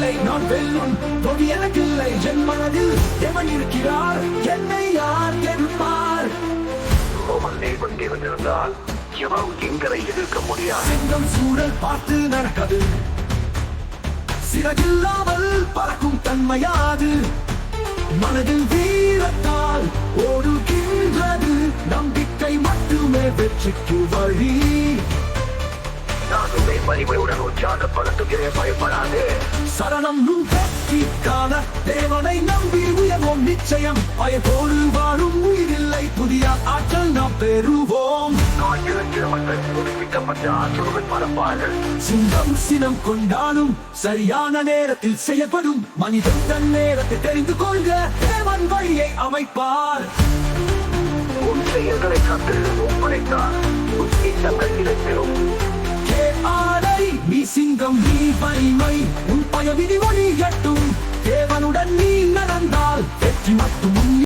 இல்லை, நான் வெல்லும் தொடி எனக்கில்லை. என் மனதில் எவன் இருக்கிறார், என்னை யார் என்பார்? ரோமன் கொண்டிருந்தால் எவரும் எங்களை எதிர்க்க முடியாது. சிங்கம் சூழல் பார்த்து நடக்கது, சிறகில்லாமல் பறக்கும் தன்மையாது. மனதில் வீரத்தால் ஓடுகின்றது, நம்பிக்கை மட்டுமே வெற்றிக்கு வழி. நான் உன்னை வலிமையுடன் உற்சாகப்படுத்துகிறேன், பயப்படாதே. சரணம் நும் வெற்றிக்கான தேவனை நம்பி உயர்வோம் நிச்சயம். பயத்தோடு வாழும் உயிரில்லை, புதிய ஆற்றல் நாம் பெறுவோம். நான் இருக்கிற மக்கள் புதுப்பிக்கப்பட்ட ஆற்றலுடன் பரப்பார்கள். சிங்கம் சினம் கொண்டாலும் சரியான நேரத்தில் செயல்படும். மனிதன் தன் நேரத்தை தெரிந்து கொள்க, தேவன் வழியை அமைப்பார். உன் செயல்களை கண்டு ஒப்படைத்தார், உன் திட்டங்கள் கிடைத்திடும். ஆடை நீ சிங்கம், நீ வலிமை, உன் பயவிதி ஒளியட்டும். தேவனுடன் நீ நடந்தால் வெற்றி மட்டும்